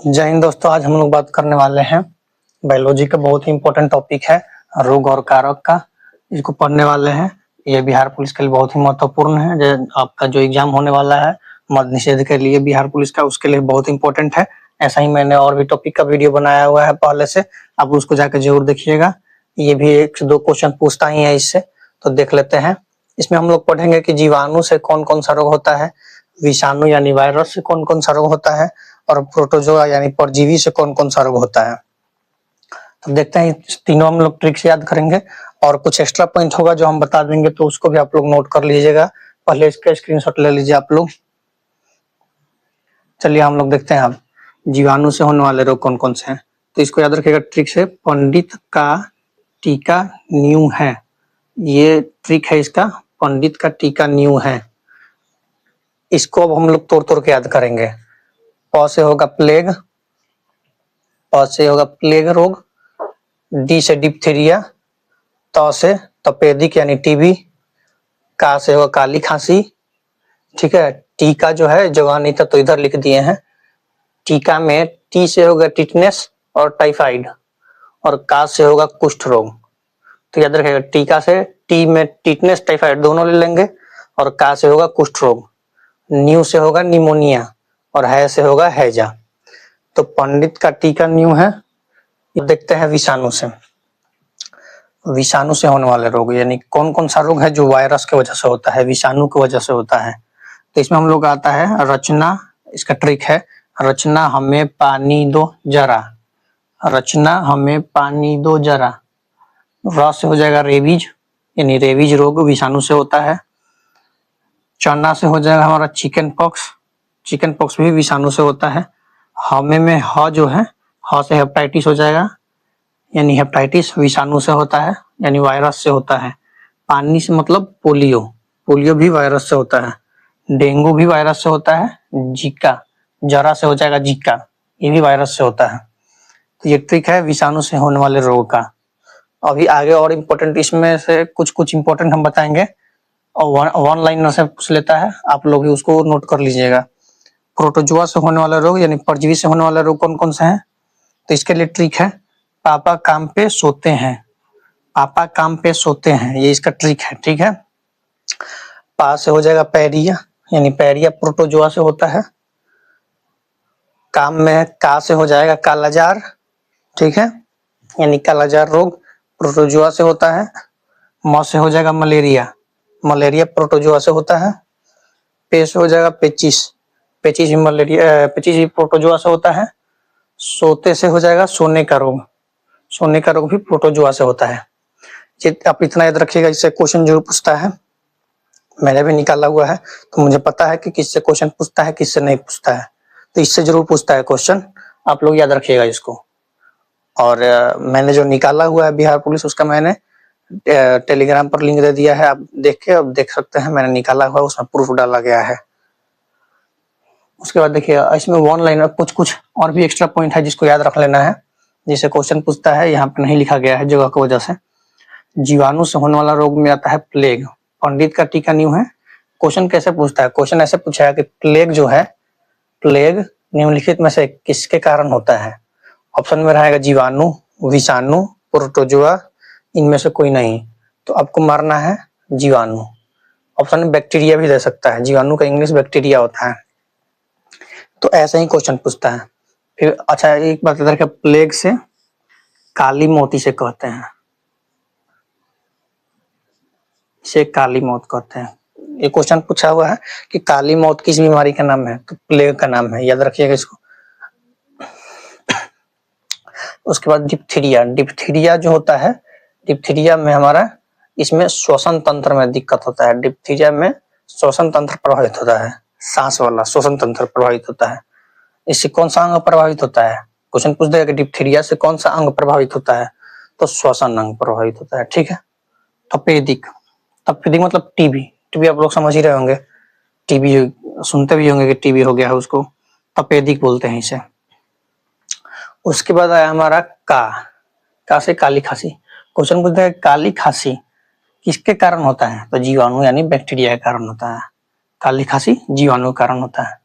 जय हिंद दोस्तों, आज हम लोग बात करने वाले हैं बायोलॉजी का बहुत ही इम्पोर्टेंट टॉपिक है रोग और कारक का। इसको पढ़ने वाले हैं। ये बिहार पुलिस के लिए बहुत ही महत्वपूर्ण है। आपका जो एग्जाम होने वाला है मद्य निषेध के लिए बिहार पुलिस का, उसके लिए बहुत इंपॉर्टेंट है। ऐसा ही मैंने और भी टॉपिक का वीडियो बनाया हुआ है पहले से, आप उसको जाकर जरूर देखिएगा। ये भी 1 से 2 क्वेश्चन पूछता ही है इससे, तो देख लेते हैं। इसमें हम लोग पढ़ेंगे कि जीवाणु से कौन कौन सा रोग होता है, विषाणु यानी वायरस से कौन कौन सा रोग होता है, और प्रोटोजोआ यानी परजीवी से कौन कौन सा रोग होता है। तो देखते हैं, तीनों हम लोग ट्रिक से याद करेंगे और कुछ एक्स्ट्रा पॉइंट होगा जो हम बता देंगे, तो उसको भी आप लोग नोट कर लीजिएगा। पहले इसका स्क्रीनशॉट ले लीजिए आप लोग। चलिए हम लोग देखते हैं अब जीवाणु से होने वाले रोग कौन कौन से हैं। तो इसको याद रखिएगा ट्रिक से, पंडित का टीका न्यू है। ये ट्रिक है इसका, पंडित का टीका न्यू है। इसको अब हम लोग तोड़ तोड़ के याद करेंगे। प से होगा प्लेग, प से होगा प्लेग रोग, डी से डिप्थीरिया, त से तपेदिक यानी टीबी, का से होगा काली खांसी। ठीक है, टीका जो है जगह नहीं था तो इधर लिख दिए हैं। टीका में टी से होगा टिटनेस और टाइफाइड, और का से होगा कुष्ठ रोग। तो याद रखिएगा, टीका से टी में टिटनेस टाइफाइड दोनों ले लेंगे, और का से होगा कुष्ठ रोग, न्यू से होगा निमोनिया, और है से होगा हैजा। तो पंडित का टीका न्यू है। देखते हैं विषाणु से। विषाणु से होने वाले रोग यानी कौन कौन सा रोग है जो वायरस की वजह से होता है, विषाणु की वजह से होता है। तो इसमें हम लोग आता है रचना। इसका ट्रिक है, रचना हमें पानी दो जरा, रचना हमें पानी दो जरा। र से हो जाएगा रेबीज, यानी रेबीज रोग विषाणु से होता है। चना से हो जाएगा हमारा चिकन पॉक्स, चिकन पॉक्स भी विषाणु से होता है। हमें में ह जो है, ह से हेपेटाइटिस हो जाएगा, यानी हेपेटाइटिस विषाणु से होता है, यानी वायरस से होता है। पानी से मतलब पोलियो, पोलियो भी वायरस से होता है। डेंगू भी वायरस से होता है। जीका, जरा से हो जाएगा जीका, ये भी वायरस से होता है। तो ये ट्रिक है विषाणु से होने वाले रोग का। अभी आगे और इम्पोर्टेंट इसमें से कुछ कुछ इम्पोर्टेंट हम बताएंगे, और वन लाइनर से पूछ लेता है, आप लोग भी उसको नोट कर लीजिएगा। प्रोटोजोआ से होने वाला रोग यानी परजीवी से होने वाला रोग कौन कौन से हैं। तो इसके लिए ट्रिक है, पापा काम पे सोते हैं, पापा काम पे सोते हैं, ये इसका ट्रिक है। ठीक है, पा से हो जाएगा पैरिया, यानी पैरिया प्रोटोजोआ से होता है। काम में का से हो जाएगा कालाजार, ठीक है, यानी कालाजार रोग प्रोटोजोआ से होता है। म से हो जाएगा मलेरिया, मलेरिया प्रोटोजोआ से होता है। पे से हो जाएगा पेचिस, पेचिस भी मलेरिया, पेचिस भी प्रोटोजोआ से होता है। सोते से हो जाएगा सोने का रोग, सोने का रोग भी प्रोटोजोआ से होता है। आप इतना याद रखिएगा, इससे क्वेश्चन जरूर पूछता है। मैंने भी निकाला हुआ है, तो मुझे पता है कि किससे क्वेश्चन पूछता है किससे नहीं पूछता है। तो इससे जरूर पूछता है क्वेश्चन, आप लोग याद रखिएगा इसको। और मैंने जो निकाला हुआ है बिहार पुलिस, उसका मैंने टेलीग्राम पर लिंक दे दिया है, आप देख के अब देख सकते हैं। मैंने निकाला हुआ, उसमें प्रूफ डाला गया है। उसके बाद देखिए, इसमें वन लाइन कुछ कुछ और भी एक्स्ट्रा पॉइंट है जिसको याद रख लेना है, जिसे क्वेश्चन पूछता है। यहाँ पे नहीं लिखा गया है जगह की वजह से। जीवाणु से होने वाला रोग में आता है प्लेग, पंडित का टीका न्यू है। क्वेश्चन कैसे पूछता है, क्वेश्चन ऐसे पूछा है कि प्लेग जो है, प्लेग निम्नलिखित में से किसके कारण होता है। ऑप्शन में रहेगा जीवाणु, विषाणु, प्रोटोजोआ, इनमें से कोई नहीं। तो आपको मारना है जीवाणु। ऑप्शन में बैक्टीरिया भी दे सकता है, जीवाणु का इंग्लिश बैक्टीरिया होता है। तो ऐसे ही क्वेश्चन पूछता है। फिर अच्छा एक बात इधर, प्लेग से काली मोती से कहते हैं, इसे काली मौत कहते हैं। ये क्वेश्चन पूछा हुआ है कि काली मौत किस बीमारी का नाम है, तो प्लेग का नाम है, याद रखिएगा इसको। उसके बाद डिप्थीरिया, डिप्थीरिया जो होता है, डिप्थीरिया में हमारा इसमें श्वसन तंत्र में दिक्कत होता है। डिप्थीरिया में श्वसन तंत्र प्रभावित होता है, सांस वाला श्वसन तंत्र प्रभावित होता है। इससे कौन सा अंग प्रभावित होता है, क्वेश्चन पूछ देगा कि डिप्थीरिया से कौन सा अंग प्रभावित होता है, तो श्वसन अंग प्रभावित होता है। ठीक है, तपेदिक, तपेदिक मतलब टीबी, टीबी आप लोग समझ ही रहे होंगे, टीबी सुनते भी होंगे कि टीबी हो गया है, उसको तपेदिक बोलते हैं इसे। उसके बाद आया हमारा का से काली खांसी। क्वेश्चन पूछता है काली खांसी किसके कारण होता है, तो जीवाणु यानी बैक्टीरिया के कारण होता है। काली खांसी जीवाणु के कारण होता है।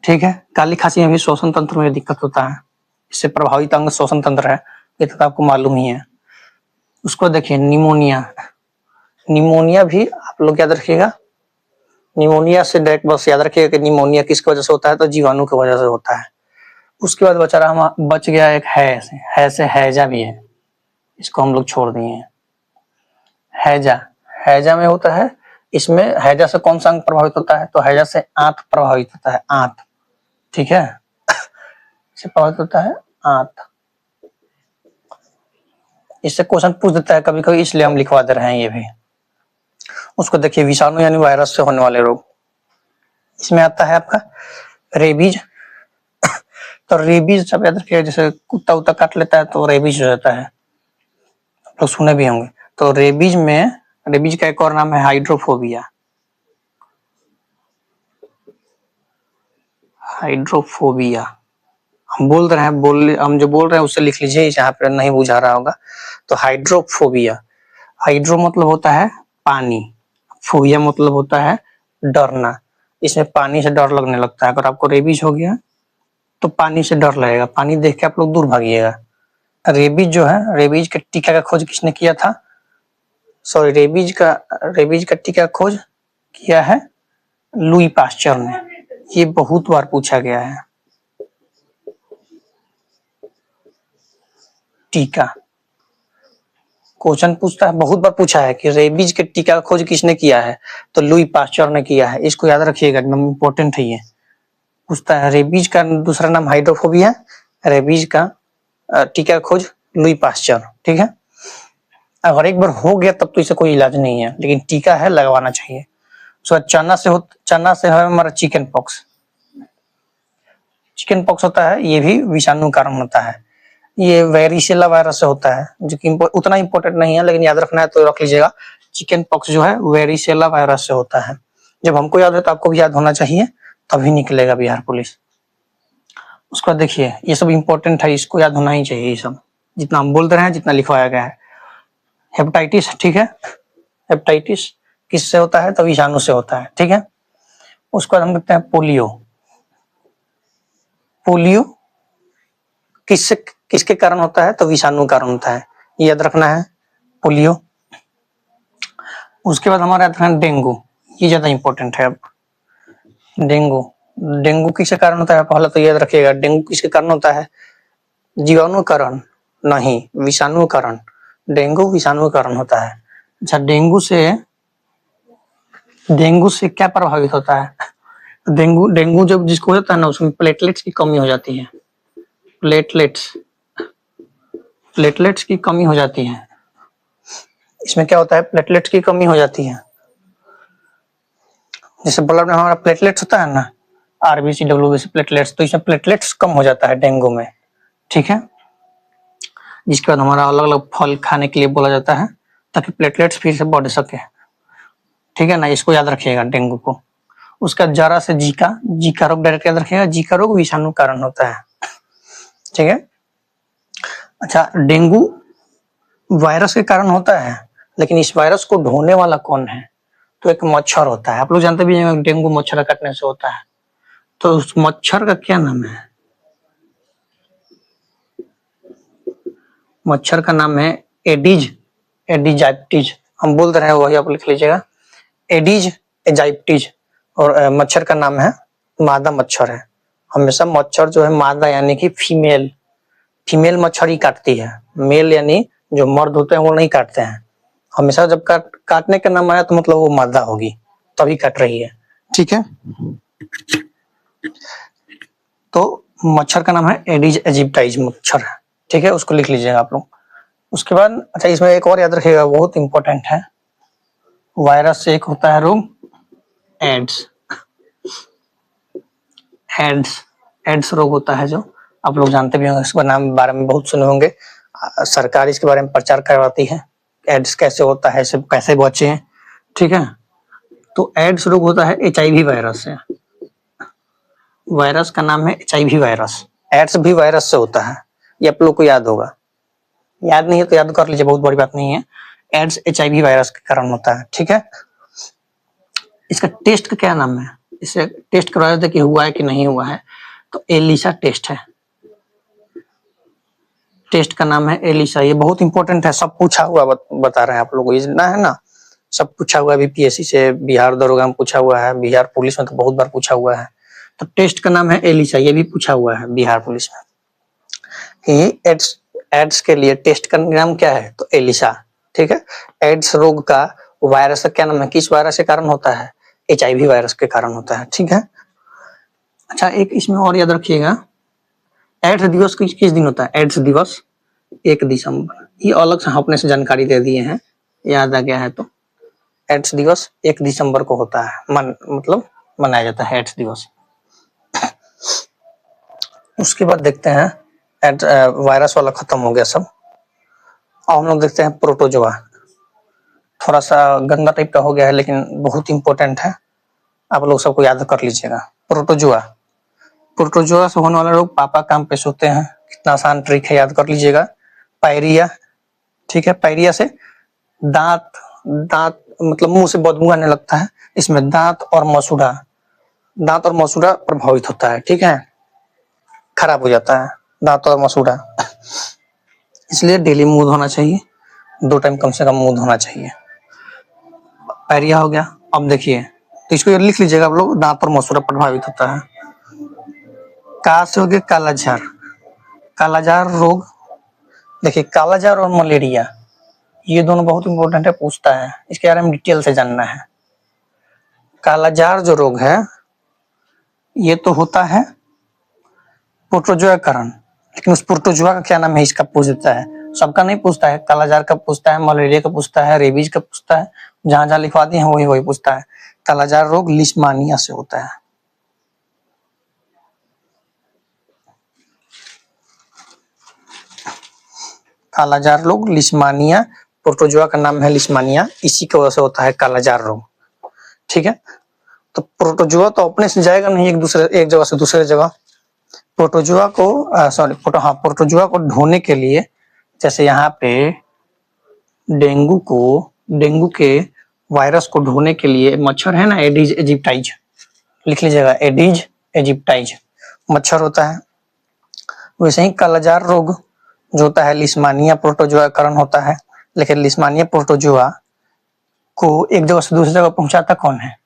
ठीक है। काली खांसी में भी श्वसन तंत्र में दिक्कत होता है, इससे प्रभावित अंग श्वसन तंत्र है, ये तो आपको मालूम ही है। उसको देखिए निमोनिया, निमोनिया भी आप लोग याद रखिएगा, निमोनिया से डायरेक्ट बस याद रखिएगा कि निमोनिया किसकी वजह से होता है, तो जीवाणु की वजह से होता है। उसके बाद बच गया एक है से हैजा भी है, इसको हम लोग छोड़ दिए हैं। हैजा, हैजा में होता है, इसमें हैजा से कौन सा अंग प्रभावित होता है, तो हैजा से आंत प्रभावित होता है, आंत, ठीक है, इससे प्रभावित होता है आंत। इससे क्वेश्चन पूछ देता है कभी कभी, इसलिए हम लिखवा दे रहे हैं ये भी। उसको देखिए विषाणु यानी वायरस से होने वाले रोग, इसमें आता है आपका रेबीज। तो रेबीज सब याद रखिएगा, जैसे कुत्ता उत्ता काट लेता है तो रेबीज हो जाता है, तो सुने भी होंगे। तो रेबीज में, रेबीज का एक और नाम है हाइड्रोफोबिया, हाइड्रोफोबिया। हम बोल रहे हैं, हम जो बोल रहे हैं उससे लिख लीजिए, यहाँ पे नहीं बुझा रहा होगा। तो हाइड्रोफोबिया, हाइड्रो मतलब होता है पानी, फोबिया मतलब होता है डरना, इसमें पानी से डर लगने लगता है। अगर आपको रेबीज हो गया तो पानी से डर लगेगा, पानी देख के आप लोग दूर भागिएगा। रेबीज जो है, रेबीज के टीका का खोज किसने किया था, सॉरी रेबीज का टीका खोज किया है लुई पास्चर ने, ये बहुत बार पूछा गया है। टीका क्वेश्चन पूछता है, बहुत बार पूछा है कि रेबीज के टीका का खोज किसने किया है, तो लुई पास्चर ने किया है, इसको याद रखिएगा, एकदम इम्पोर्टेंट है ये। पूछता है रेबीज का दूसरा नाम हाइड्रोफोबिया, रेबीज का टीका खोज लुई पास्चर, ठीक है। अगर एक बार हो गया तब तो इसे कोई इलाज नहीं है, लेकिन टीका है, लगवाना चाहिए। सो चना से है हमारा चिकन पॉक्स, चिकन पॉक्स होता है, ये भी विषाणु कारण होता है, ये वेरिसेला वायरस से होता है, जो कि उतना इंपॉर्टेंट नहीं है, लेकिन याद रखना है तो रख लीजिएगा। चिकन पॉक्स जो है वेरिसेला वायरस से होता है। जब हमको याद है तो आपको भी याद होना चाहिए, तभी निकलेगा बिहार पुलिस। उसको देखिए, ये सब इंपॉर्टेंट है, इसको याद होना ही चाहिए, ये सब जितना हम बोल रहे हैं, जितना लिखवाया गया है। हेपेटाइटिस, ठीक है, हेपेटाइटिस किससे होता है, तो विषाणु से होता है, ठीक है। उसके बाद हम देखते हैं पोलियो, पोलियो किसके कारण होता है, तो विषाणु कारण होता है, ये याद रखना है, पोलियो। उसके बाद हमारा याद रखना डेंगू, ये ज्यादा इंपॉर्टेंट है। अब डेंगू, डेंगू किसके कारण होता है, पहले तो याद रखिएगा, डेंगू किसके कारण होता है, जीवाणु कारण नहीं, विषाणु कारण, डेंगू विषाणु कारण होता है। अच्छा, डेंगू से क्या प्रभावित होता है, डेंगू जब जिसको होता है ना, उसमें प्लेटलेट्स की कमी हो जाती है, प्लेटलेट्स की कमी हो जाती है। इसमें क्या होता है, प्लेटलेट्स की कमी हो जाती है, जैसे ब्लड में हमारा प्लेटलेट्स होता है ना, आरबीसी डब्ल्यूबीसी प्लेटलेट्स, तो इसमें प्लेटलेट्स कम हो जाता है डेंगू में, ठीक है। जिसके बाद हमारा अलग अलग फल खाने के लिए बोला जाता है, ताकि प्लेटलेट्स फिर से बढ़ सके, ठीक है ना, इसको याद रखिएगा डेंगू को। उसका जरा से जीका रोग डायरेक्ट याद रखिएगा, जीका रोग विषाणु कारण होता है, ठीक है। अच्छा, डेंगू वायरस के कारण होता है, लेकिन इस वायरस को ढोने वाला कौन है, तो एक मच्छर होता है। आप लोग जानते भी हैं डेंगू मच्छर काटने से होता है, तो उस मच्छर का क्या नाम है, मच्छर का नाम है एडिज एडिजाइप्टिज, हम बोल रहे हैं वही आप लिख लीजिएगा, एडिज एजाइप्टिज। और मच्छर का नाम है मादा मच्छर है। हमेशा मच्छर जो है मादा यानी कि फीमेल मच्छर ही काटती है, मेल यानी जो मर्द होते हैं वो नहीं काटते हैं। हमेशा जब काटने का नाम आया तो मतलब वो मादा होगी, तभी काट रही है, ठीक है। तो मच्छर का नाम है एडिज एजिप्टाइज मच्छर, ठीक है, उसको लिख लीजिएगा आप लोग। उसके बाद अच्छा, इसमें एक और याद रखिएगा, बहुत इंपॉर्टेंट है, वायरस से एक होता है रोग एड्स, एड्स रोग होता है, जो आप लोग जानते भी होंगे, इसके नाम बारे में बहुत सुने होंगे, सरकार इसके बारे में प्रचार करवाती है, एड्स कैसे होता है, सब कैसे बचे हैं, ठीक है। तो एड्स रोग होता है HIV वायरस से, वायरस का नाम है HIV वायरस, एड्स भी वायरस से होता है, ये आप लोग को याद होगा, याद नहीं है तो याद कर लीजिए, बहुत बड़ी बात नहीं है। एड्स HIV वायरस के कारण होता है, ठीक है। इसका टेस्ट का क्या नाम है, इसे टेस्ट करवाया था कि हुआ है कि नहीं हुआ है, तो एलिसा टेस्ट है। टेस्ट का नाम है एलिसा। ये बहुत इंपॉर्टेंट है, सब पूछा हुआ बता रहे हैं आप लोगों को, ये ना है ना, सब पूछा हुआ है। बीपीएससी से, बिहार दरोगा में पूछा हुआ है, बिहार पुलिस में तो बहुत बार पूछा हुआ है। तो टेस्ट का नाम है एलिसा, ये भी पूछा हुआ है बिहार पुलिस में कि एड्स के लिए टेस्ट का नाम क्या है, तो एलिसा। ठीक है, एड्स रोग का वायरस का क्या नाम है, किस वायरस के कारण होता है, HIV वायरस के कारण होता है। ठीक है, अच्छा एक इसमें और याद रखिएगा, एड्स दिवस किस दिन होता है, एड्स दिवस 1 दिसंबर। ये अलग से अपने से जानकारी दे दिए हैं, याद आ गया है तो। एड्स दिवस 1 दिसंबर को होता है, मतलब मनाया जाता है एड्स दिवस। उसके बाद देखते हैं, एड्स वायरस वाला खत्म हो गया सब। अब हम लोग देखते हैं प्रोटोजोआ। थोड़ा सा गंदा टाइप का हो गया है लेकिन बहुत इंपॉर्टेंट है, आप लोग सबको याद कर लीजिएगा। प्रोटोजोआ, प्रोटोजोआ से होने वाले रोग पापा काम पेश होते हैं। कितना आसान ट्रिक है, याद कर लीजिएगा। पायरिया, ठीक है, पायरिया से दांत दांत मतलब मुंह से बदबू आने लगता है। इसमें दांत और मसूड़ा प्रभावित होता है। ठीक है, खराब हो जाता है दांत और मसूड़ा, इसलिए डेली मुंह धोना चाहिए, 2 टाइम कम से कम मुंह धोना चाहिए। पायरिया हो गया। अब देखिए, तो इसको लिख लीजिएगा आप लोग, दांत और मसूड़ा प्रभावित होता है। का से हो गया कालाजार। कालाजार रोग, देखिए कालाजार और मलेरिया ये दोनों बहुत इंपॉर्टेंट है, पूछता है, इसके बारे में डिटेल से जानना है। कालाजार जो रोग है ये तो होता है प्रोटोजोआ के कारण, लेकिन उस प्रोटोजोआ का क्या नाम है इसका पूछ देता है, सबका नहीं पूछता है। कालाजार का पूछता है, मलेरिया का पूछता है, रेबीज का पूछता है, जहां जहां लिखवा दिए हैं वही वही पूछता है। कालाजार रोग लिस्मानिया से होता है। कालाजार रोग लिस्मानिया, प्रोटोजोआ का नाम है लिस्मानिया, इसी की वजह से होता है कालाजार रोग। ठीक है, तो प्रोटोजोआ तो अपने से जाएगा नहीं एक जगह से दूसरे जगह। प्रोटोजोआ को ढोने के लिए, जैसे यहाँ पे डेंगू के वायरस को ढोने के लिए मच्छर है ना, एडिज इजिप्टाइज, लिख लीजिएगा, एडिज इजिप्टाइज मच्छर होता है। वैसे ही कालाजार रोग जो होता है लिस्मानिया प्रोटोजोआ कारण होता है, लेकिन लिस्मानिया प्रोटोजोआ को एक जगह से दूसरी जगह पहुंचाता कौन है,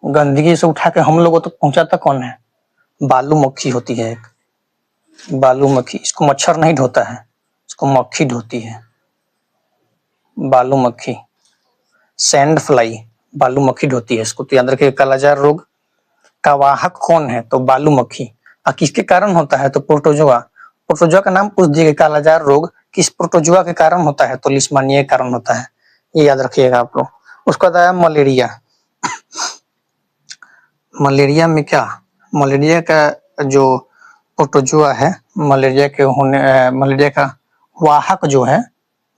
गंदगी से उठा के हम लोगों तक तो पहुंचाता कौन है, बालू मक्खी होती है एक, बालू मक्खी। इसको मच्छर नहीं ढोता है, इसको मक्खी ढोती है, बालू मक्खी, सैंड फ्लाई, बालू मक्खी ढोती है इसको। तो याद रखिए, कालाजार रोग का वाहक कौन है, तो बालू मक्खी। और किसके कारण होता है, तो प्रोटोजोआ। प्रोटोजोआ का नाम पूछ दिए, कालाजार रोग किस प्रोटोजोआ के कारण होता है, तो लिस्मानिया के कारण होता है, ये याद रखिएगा आप लोग। उसका बाद आया मलेरिया। मलेरिया में क्या, मलेरिया का जो प्रोटोजोआ है, मलेरिया का वाहक जो है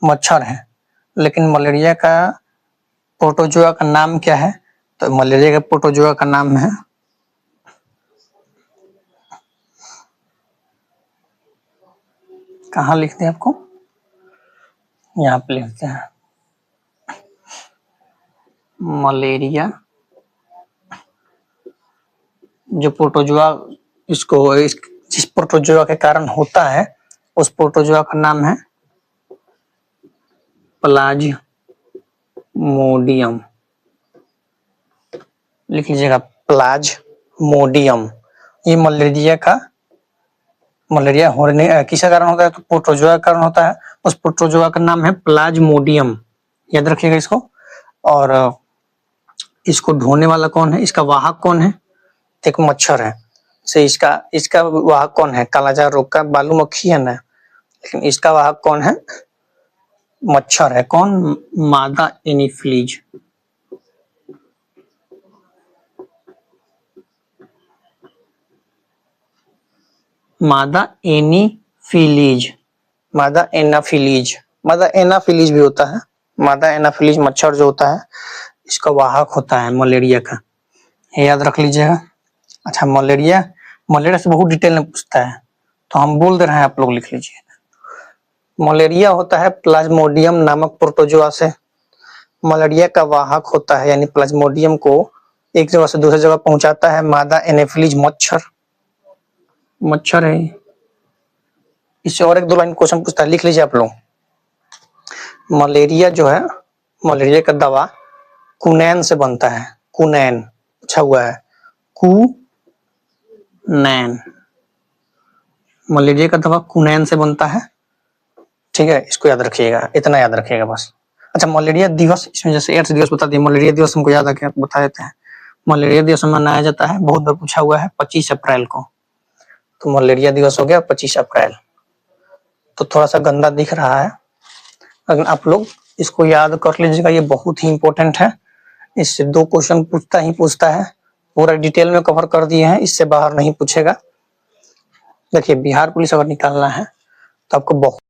मच्छर है, लेकिन मलेरिया का प्रोटोजोआ का नाम क्या है, तो मलेरिया का प्रोटोजोआ का नाम है, कहाँ लिखते हैं आपको, यहाँ पे लिखते हैं, मलेरिया जो प्रोटोजोआ जिस प्रोटोजोआ के कारण होता है उस प्रोटोजोआ का नाम है प्लाज्मोडियम, लिख लीजिएगा, प्लाज्मोडियम। ये मलेरिया होने किसके कारण होता है, तो प्रोटोजोआ के कारण होता है, उस प्रोटोजोआ का नाम है प्लाज्मोडियम, याद रखिएगा इसको। और इसको ढोने वाला कौन है, इसका वाहक कौन है, एक मच्छर है। से इसका वाहक कौन है, कालाजार रोग का बालू मक्खी है ना, लेकिन इसका वाहक कौन है, मच्छर है। कौन, मादा एनीफिलीज। मादा एनाफिलीज भी होता है। मादा एनाफिलीज मच्छर जो होता है इसका वाहक होता है मलेरिया का, याद रख लीजिएगा। अच्छा, मलेरिया से बहुत डिटेल में पूछता है तो हम बोल दे रहे हैं, आप लोग लिख लीजिए। मलेरिया होता है प्लाज्मोडियम नामक प्रोटोजोआ से। मलेरिया का वाहक होता है, यानी प्लाज्मोडियम को एक जगह से दूसरी जगह पहुंचाता है। मादा एनोफिलीज मच्छर, मच्छर है। इससे और एक दो लाइन क्वेश्चन पूछता है, लिख लीजिए आप लोग। मलेरिया जो है, मलेरिया का दवा कुनैन से बनता है। कुनैन अच्छा हुआ है, कुनैन, मलेरिया का दवा कुनैन से बनता है। ठीक है, इसको याद रखिएगा, इतना याद रखिएगा बस। अच्छा, मलेरिया दिवस, इसमें जैसे एड्स दिवस बता दिए, मलेरिया दिवस हमको याद रखे बता देते हैं। मलेरिया दिवस मनाया जाता है, बहुत बार पूछा हुआ है, 25 अप्रैल को। तो मलेरिया दिवस हो गया 25 अप्रैल। तो थोड़ा सा गंदा दिख रहा है, अगर आप लोग इसको याद कर लीजिएगा, ये बहुत ही इंपॉर्टेंट है। इससे 2 क्वेश्चन पूछता है, पूरा डिटेल में कवर कर दिए हैं, इससे बाहर नहीं पूछेगा। देखिए, बिहार पुलिस अगर निकालना है तो आपको बहुत